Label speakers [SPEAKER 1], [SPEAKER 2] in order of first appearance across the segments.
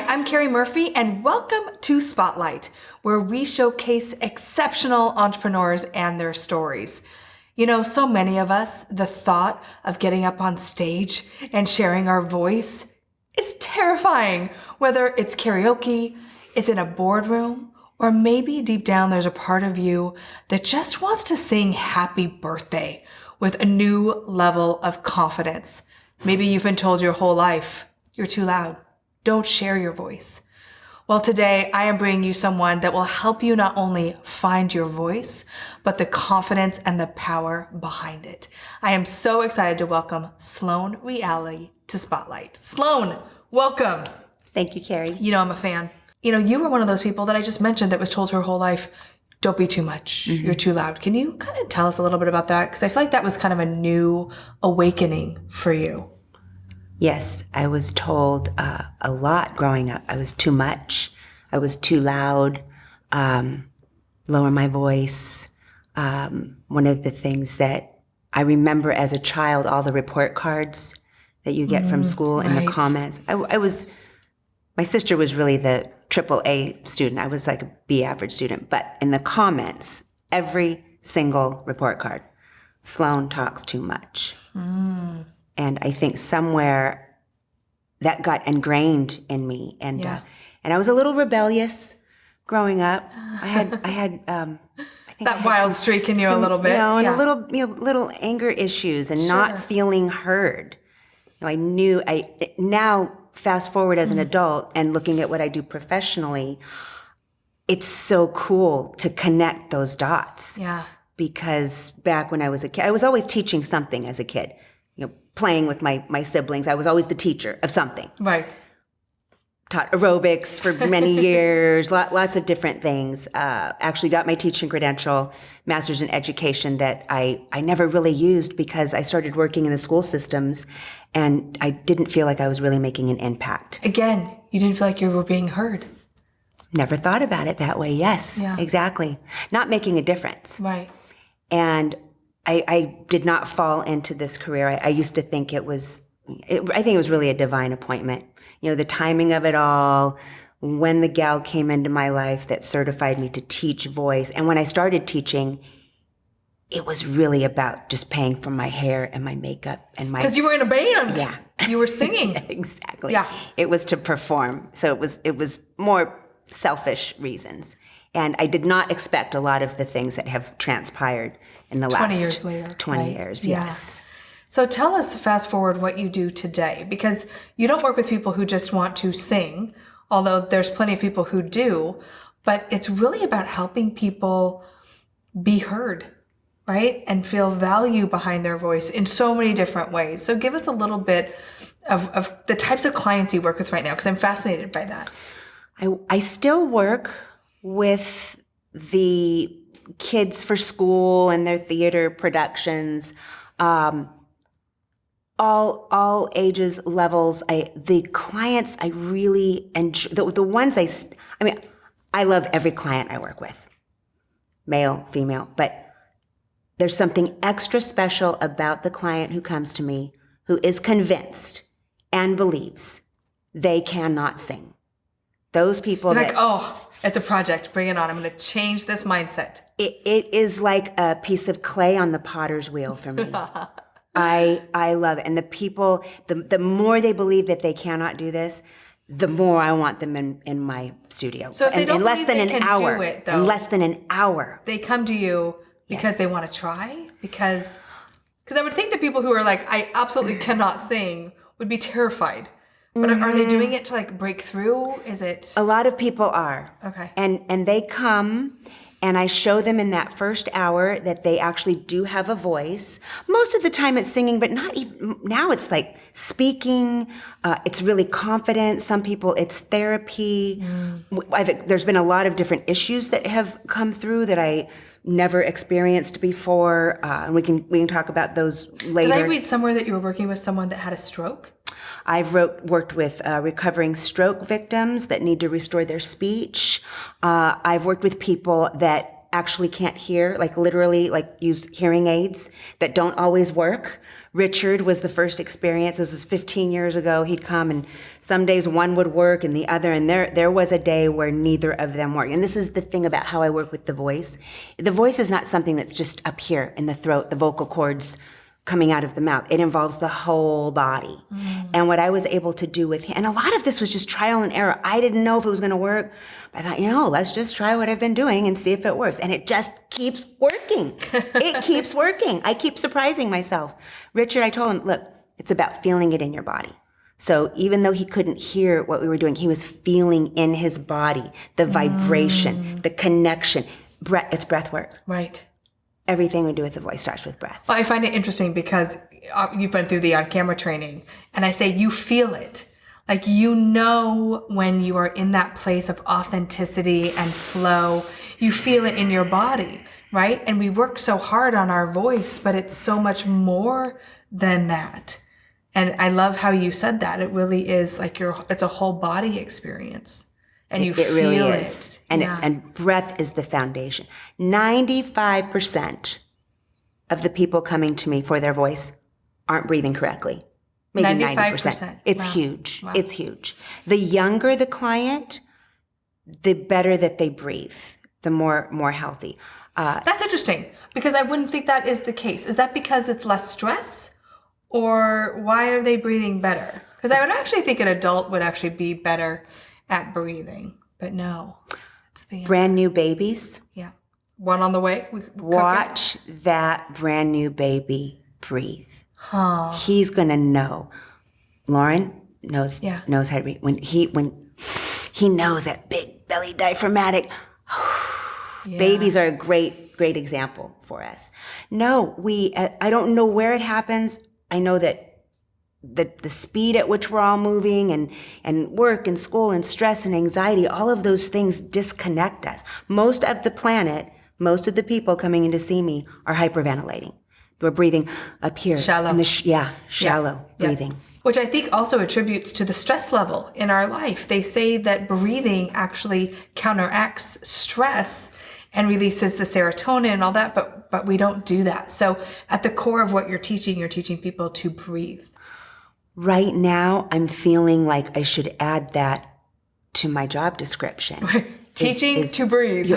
[SPEAKER 1] Hi, I'm Carrie Murphy, and welcome to Spotlight, where we showcase exceptional entrepreneurs and their stories. You know, so many of us, the thought of getting up on stage and sharing our voice is terrifying, whether it's karaoke, it's in a boardroom, or maybe deep down there's a part of you that just wants to sing happy birthday with a new level of confidence. Maybe you've been told your whole life, you're too loud. Don't share your voice. Well, today I am bringing you someone that will help you not only find your voice, but the confidence and the power behind it. I am so excited to welcome Sloane Reali to Spotlight. Sloane, welcome.
[SPEAKER 2] Thank you, Carrie.
[SPEAKER 1] You know, I'm a fan. You know, you were one of those people that I just mentioned that was told her whole life, don't be too much. You're too loud. Can you kind of tell us a little bit about that? Because I feel like that was kind of a new awakening for you.
[SPEAKER 2] Yes, I was told a lot growing up. I was too much. I was too loud, lower my voice. One of the things that I remember as a child, all the report cards that you get from school and the comments. My sister was really the AAA student. I was like a B average student. But in the comments, every single report card, Sloane talks too much. And I think somewhere that got ingrained in me. And I was a little rebellious growing up. I think
[SPEAKER 1] that
[SPEAKER 2] I had
[SPEAKER 1] wild streak in you a little bit.
[SPEAKER 2] And a little anger issues and not feeling heard. I knew now fast forward as an adult and looking at what I do professionally, it's so cool to connect those dots.
[SPEAKER 1] Yeah.
[SPEAKER 2] Because back when I was a kid, I was always teaching something as a kid. Playing with my siblings. I was always the teacher of something.
[SPEAKER 1] Right.
[SPEAKER 2] Taught aerobics for many years, lots of different things. Actually got my teaching credential, master's in education that I never really used because I started working in the school systems and I didn't feel like I was really making an impact.
[SPEAKER 1] Again, you didn't feel like you were being heard.
[SPEAKER 2] Never thought about it that way. Yes, exactly. Not making a difference.
[SPEAKER 1] Right.
[SPEAKER 2] And I did not fall into this career. I used to think I think it was really a divine appointment. The timing of it all, when the gal came into my life that certified me to teach voice. And when I started teaching, it was really about just paying for my hair and my makeup and my...
[SPEAKER 1] Because you were in a band.
[SPEAKER 2] Yeah.
[SPEAKER 1] You were singing.
[SPEAKER 2] Exactly.
[SPEAKER 1] Yeah.
[SPEAKER 2] It was to perform. So it was more selfish reasons. And I did not expect a lot of the things that have transpired in the
[SPEAKER 1] 20
[SPEAKER 2] last
[SPEAKER 1] years later.
[SPEAKER 2] 20 years, yes.
[SPEAKER 1] So tell us, fast forward, what you do today, because you don't work with people who just want to sing, although there's plenty of people who do, but it's really about helping people be heard, right? And feel value behind their voice in so many different ways. So give us a little bit of the types of clients you work with right now, because I'm fascinated by that.
[SPEAKER 2] I still work with the kids for school and their theater productions, all ages, levels. The clients I really enjoy, the ones I love every client I work with, male, female, but there's something extra special about the client who comes to me who is convinced and believes they cannot sing. Those people
[SPEAKER 1] You're like, oh, it's a project. Bring it on. I'm going to change this mindset.
[SPEAKER 2] It is like a piece of clay on the potter's wheel for me. I love it. And the people, the more they believe that they cannot do this, the more I want them in my studio.
[SPEAKER 1] So if they don't
[SPEAKER 2] in less
[SPEAKER 1] believe
[SPEAKER 2] than
[SPEAKER 1] they
[SPEAKER 2] an
[SPEAKER 1] can
[SPEAKER 2] hour,
[SPEAKER 1] do it, though,
[SPEAKER 2] in less than an hour.
[SPEAKER 1] They come to you because they want to try? Because I would think that people who are like, I absolutely cannot sing would be terrified. But are they doing it to like break through? Is it?
[SPEAKER 2] A lot of people are.
[SPEAKER 1] Okay.
[SPEAKER 2] And they come and I show them in that first hour that they actually do have a voice. Most of the time it's singing, but not even, now it's like speaking. It's really confident. Some people it's therapy. There's been a lot of different issues that have come through that I never experienced before. And we can talk about those later.
[SPEAKER 1] Did I read somewhere that you were working with someone that had a stroke?
[SPEAKER 2] I've worked with recovering stroke victims that need to restore their speech. I've worked with people that actually can't hear, like literally like use hearing aids that don't always work, Richard was the first experience. This was 15 years ago. He'd come, and some days one would work and the other, and there was a day where neither of them worked. And this is the thing about how I work with the voice. The voice is not something that's just up here in the throat, the vocal cords coming out of the mouth. It involves the whole body. And what I was able to do with him, and a lot of this was just trial and error. I didn't know if it was going to work. But I thought, let's just try what I've been doing and see if it works. And it just keeps working. It keeps working. I keep surprising myself. Richard, I told him, look, it's about feeling it in your body. So even though he couldn't hear what we were doing, he was feeling in his body the vibration, the connection. It's breath work.
[SPEAKER 1] Right.
[SPEAKER 2] Everything we do with the voice starts with breath.
[SPEAKER 1] Well, I find it interesting because you've been through the on-camera training, and I say you feel it. Like, you know when you are in that place of authenticity and flow, you feel it in your body, right? And we work so hard on our voice, but it's so much more than that. And I love how you said that. It really is like it's a whole body experience. And you feel
[SPEAKER 2] really
[SPEAKER 1] it.
[SPEAKER 2] is. And breath is the foundation. 95% of the people coming to me for their voice aren't breathing correctly. Maybe 90%. It's huge. Wow. It's huge. The younger the client, the better that they breathe, the more healthy.
[SPEAKER 1] That's interesting, because I wouldn't think that is the case. Is that because it's less stress, or why are they breathing better? Because I would actually think an adult would actually be better at breathing, but no. It's the
[SPEAKER 2] brand new babies.
[SPEAKER 1] Yeah. One on the way.
[SPEAKER 2] Watch that brand new baby breathe.
[SPEAKER 1] Huh.
[SPEAKER 2] He's gonna know. Lauren knows how to breathe. When he knows that big belly diaphragmatic. Babies are a great example for us. No, I don't know where it happens. I know that the speed at which we're all moving and work and school and stress and anxiety, all of those things disconnect us. Most of the planet, most of the people coming in to see me are hyperventilating. We're breathing up here.
[SPEAKER 1] Shallow.
[SPEAKER 2] Shallow breathing.
[SPEAKER 1] Yeah. Which I think also attributes to the stress level in our life. They say that breathing actually counteracts stress and releases the serotonin and all that, but we don't do that. So at the core of what you're teaching people to breathe.
[SPEAKER 2] Right now, I'm feeling like I should add that to my job description.
[SPEAKER 1] Teaching to breathe.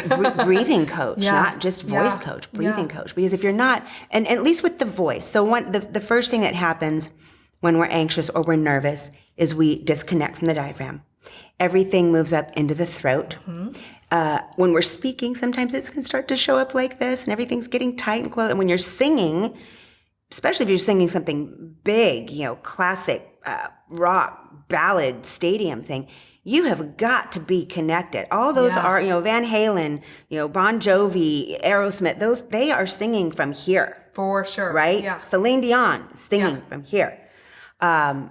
[SPEAKER 2] Breathing coach, not just voice coach, breathing coach. Because if you're not, and at least with the voice, so the first thing that happens when we're anxious or we're nervous is we disconnect from the diaphragm. Everything moves up into the throat. When we're speaking, sometimes it can start to show up like this, and everything's getting tight and close. And when you're singing, especially if you're singing something big, classic rock, ballad, stadium thing, you have got to be connected. All those are, Van Halen, Bon Jovi, Aerosmith, they are singing from here.
[SPEAKER 1] For sure.
[SPEAKER 2] Right?
[SPEAKER 1] Yeah.
[SPEAKER 2] Celine Dion is singing from here. Any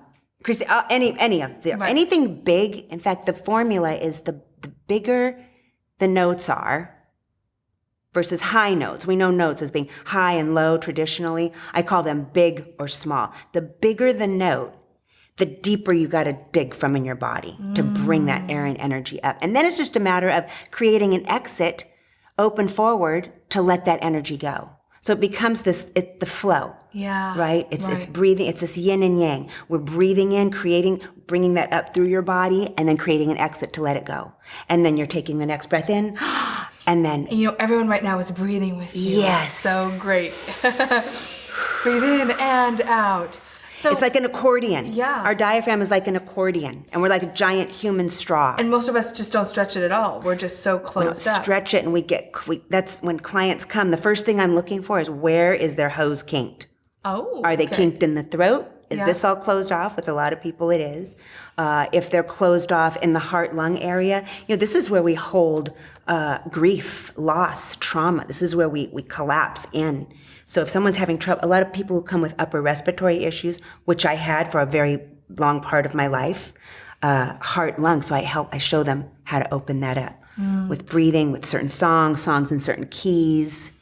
[SPEAKER 2] of them. Right. Anything big. In fact, the formula is the bigger the notes are versus high notes. We know notes as being high and low traditionally. I call them big or small. The bigger the note, the deeper you got to dig from in your body to bring that air and energy up. And then it's just a matter of creating an exit, open forward, to let that energy go. So it becomes the flow.
[SPEAKER 1] Yeah.
[SPEAKER 2] Right? It's breathing. It's this yin and yang. We're breathing in, bringing that up through your body, and then creating an exit to let it go. And then you're taking the next breath in, and then...
[SPEAKER 1] everyone right now is breathing with you.
[SPEAKER 2] Yes.
[SPEAKER 1] So great. Breathe in and out. So
[SPEAKER 2] it's like an accordion.
[SPEAKER 1] Yeah.
[SPEAKER 2] Our diaphragm is like an accordion, and we're like a giant human straw.
[SPEAKER 1] And most of us just don't stretch it at all. We're just so closed up.
[SPEAKER 2] Stretch it, and that's when clients come. The first thing I'm looking for is, where is their hose kinked?
[SPEAKER 1] Oh,
[SPEAKER 2] are they kinked in the throat? Is this all closed off? With a lot of people it is. If they're closed off in the heart-lung area, this is where we hold grief, loss, trauma. This is where we collapse in. So if someone's having trouble, a lot of people who come with upper respiratory issues, which I had for a very long part of my life, heart, lung. So I show them how to open that up with breathing, with certain songs in certain keys.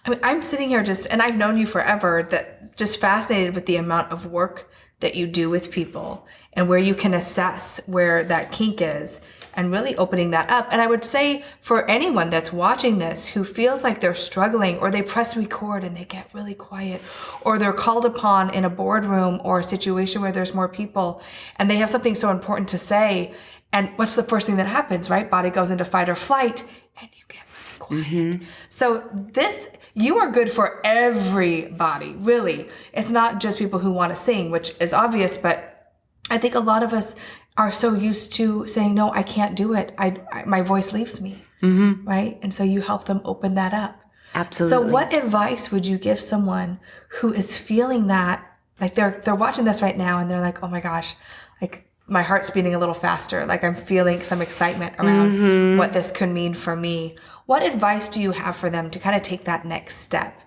[SPEAKER 1] I mean, I'm sitting here and I've known you forever, that just fascinated with the amount of work that you do with people and where you can assess where that kink is and really opening that up. And I would say for anyone that's watching this who feels like they're struggling, or they press record and they get really quiet, or they're called upon in a boardroom or a situation where there's more people and they have something so important to say. And what's the first thing that happens, right? Body goes into fight or flight and you get really quiet. So you are good for everybody, really. It's not just people who want to sing, which is obvious, but I think a lot of us are so used to saying, no, I can't do it. My voice leaves me, right? And so you help them open that up.
[SPEAKER 2] Absolutely.
[SPEAKER 1] So what advice would you give someone who is feeling that, like they're watching this right now and they're like, oh my gosh, like my heart's beating a little faster. Like I'm feeling some excitement around what this could mean for me. What advice do you have for them to kind of take that next step?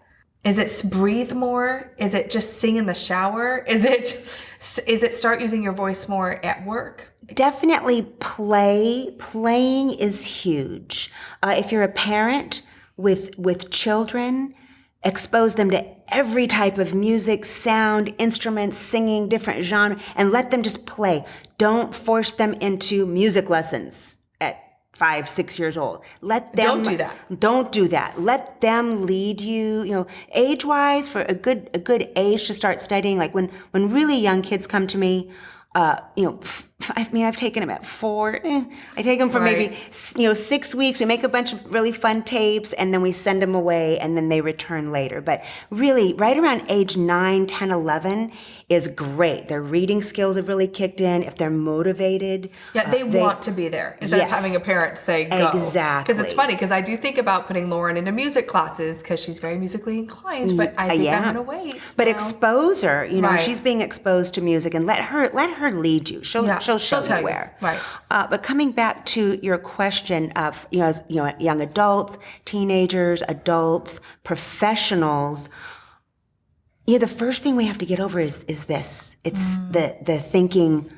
[SPEAKER 1] Is it breathe more? Is it just sing in the shower? Is it start using your voice more at work?
[SPEAKER 2] Definitely play. Playing is huge. If you're a parent with children, expose them to every type of music, sound, instruments, singing, different genre, and let them just play. Don't force them into music lessons at 5, 6 years old. Let them.
[SPEAKER 1] Don't do that.
[SPEAKER 2] Don't do that. Let them lead you. Age-wise, for a good age to start studying. Like when really young kids come to me, I've taken them at 4. I take them for maybe 6 weeks. We make a bunch of really fun tapes, and then we send them away, and then they return later. But really, right around age 9, 10, 11 is great. Their reading skills have really kicked in. If they're motivated.
[SPEAKER 1] Yeah, they want to be there instead of having a parent say go.
[SPEAKER 2] Exactly.
[SPEAKER 1] Because it's funny, because I do think about putting Lauren into music classes because she's very musically inclined, but I think I'm going to wait.
[SPEAKER 2] But expose her. She's being exposed to music, and let her lead you. She'll show you where.
[SPEAKER 1] Right.
[SPEAKER 2] But coming back to your question of young adults, teenagers, adults, professionals. The first thing we have to get over is this. It's the thinking,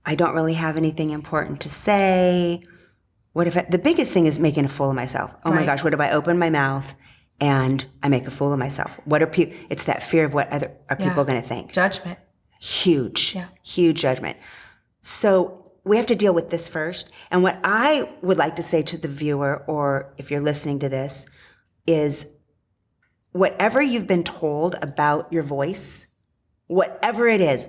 [SPEAKER 2] I don't really have anything important to say. What if the biggest thing is making a fool of myself? Oh my gosh, what if I open my mouth and I make a fool of myself? What are people? It's that fear of what are people going to think?
[SPEAKER 1] Judgment.
[SPEAKER 2] Huge judgment. So we have to deal with this first. And what I would like to say to the viewer, or if you're listening to this, is whatever you've been told about your voice, whatever it is,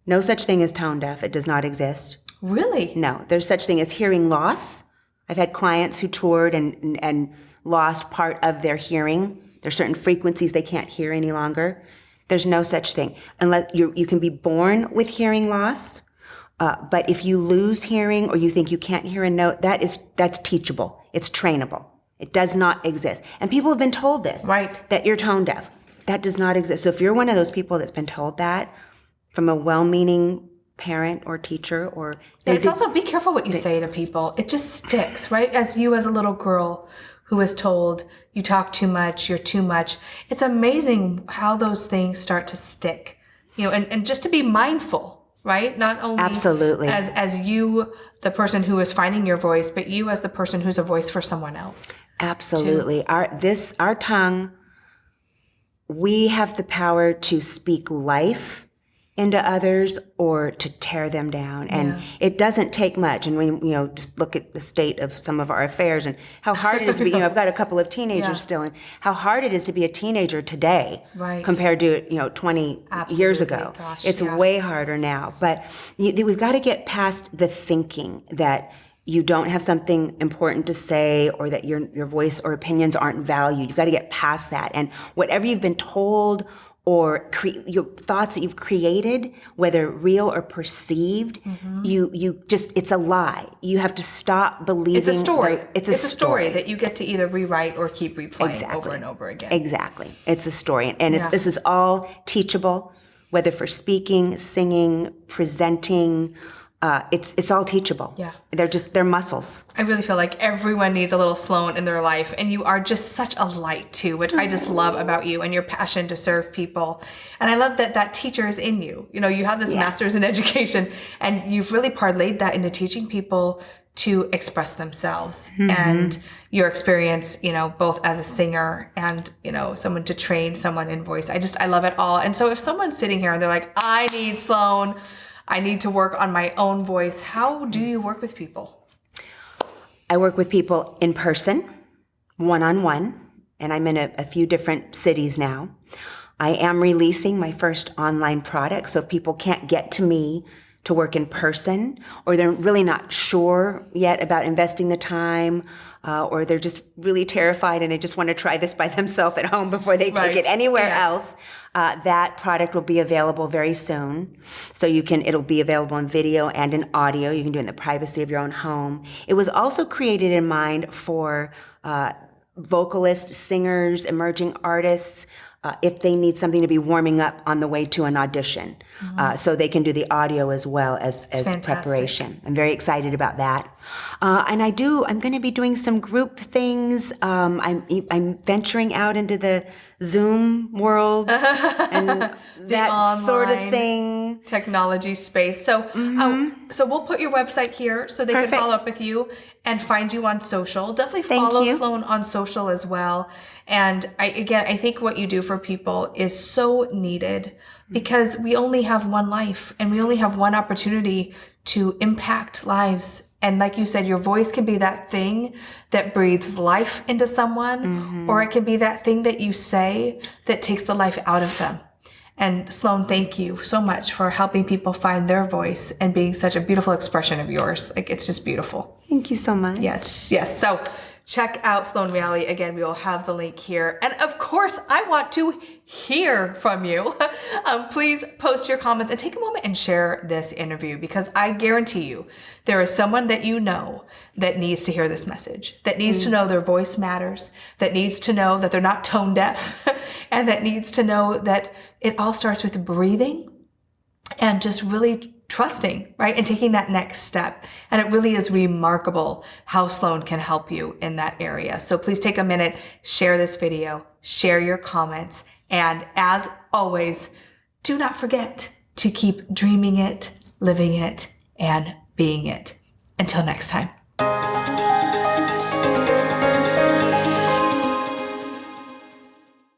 [SPEAKER 2] no such thing as tone deaf. It does not exist.
[SPEAKER 1] Really?
[SPEAKER 2] No. There's such thing as hearing loss. I've had clients who toured and lost part of their hearing. There's certain frequencies they can't hear any longer. There's no such thing. Unless you can be born with hearing loss, but if you lose hearing or you think you can't hear a note, that's teachable. It's trainable. It does not exist. And people have been told this.
[SPEAKER 1] Right.
[SPEAKER 2] That you're tone deaf. That does not exist. So if you're one of those people that's been told that from a well-meaning parent or teacher or...
[SPEAKER 1] It's also, be careful what you say to people. It just sticks, right? As a little girl who was told, you talk too much, you're too much. It's amazing how those things start to stick, and just to be mindful, right? Not only
[SPEAKER 2] absolutely
[SPEAKER 1] as you, the person who is finding your voice, but you as the person who's a voice for someone else.
[SPEAKER 2] Absolutely.
[SPEAKER 1] Too.
[SPEAKER 2] Our tongue, we have the power to speak life into others or to tear them down. And it doesn't take much. And we, just look at the state of some of our affairs and how hard it is to be, I've got a couple of teenagers still, and how hard it is to be a teenager today compared to, 20 years ago.
[SPEAKER 1] Gosh,
[SPEAKER 2] it's way harder now. But we've got to get past the thinking that you don't have something important to say or that your voice or opinions aren't valued. You've got to get past that. And whatever you've been told or your thoughts that you've created, whether real or perceived, you just, it's a lie. You have to stop believing.
[SPEAKER 1] It's a story.
[SPEAKER 2] It's a story
[SPEAKER 1] that you get to either rewrite or keep replaying over and over again.
[SPEAKER 2] Exactly. It's a story. And this is all teachable, whether for speaking, singing, presenting, it's all teachable.
[SPEAKER 1] Yeah.
[SPEAKER 2] They're muscles.
[SPEAKER 1] I really feel like everyone needs a little Sloan in their life, and you are just such a light too, which I just love about you and your passion to serve people. And I love that teacher is in you. You know, you have this master's in education, and you've really parlayed that into teaching people to express themselves. And your experience, you know, both as a singer and, you know, someone to train someone in voice. I love it all. And so if someone's sitting here and they're like, I need Sloan, I need to work on my own voice, how do you work with people?
[SPEAKER 2] I work with people in person, one-on-one, and I'm in a few different cities now. I am releasing my first online product, so if people can't get to me to work in person, or they're really not sure yet about investing the time, or they're just really terrified and they just want to try this by themselves at home before they take it anywhere else, that product will be available very soon. So it'll be available in video and in audio. You can do it in the privacy of your own home. It was also created in mind for vocalists, singers, emerging artists, if they need something to be warming up on the way to an audition. So they can do the audio as well as preparation. I'm very excited about that. And I'm going to be doing some group things. I'm venturing out into the Zoom world and that sort of thing.
[SPEAKER 1] Technology space. So, so we'll put your website here so they can follow up with you and find you on social. Definitely follow Sloan on social as well. And I think what you do for people is so needed because we only have one life and we only have one opportunity to impact lives. And like you said, your voice can be that thing that breathes life into someone, or it can be that thing that you say that takes the life out of them. And Sloan, thank you so much for helping people find their voice and being such a beautiful expression of yours. Like, it's just beautiful.
[SPEAKER 2] Thank you so much.
[SPEAKER 1] Yes. So check out Sloane Reali. Again, we will have the link here. And of course, I want to hear from you. Please post your comments and take a moment and share this interview, because I guarantee you there is someone that you know that needs to hear this message, that needs to know their voice matters, that needs to know that they're not tone deaf, and that needs to know that it all starts with breathing and just really trusting, right? And taking that next step. And it really is remarkable how Sloan can help you in that area. So please take a minute, share this video, share your comments. And as always, do not forget to keep dreaming it, living it, and being it. Until next time.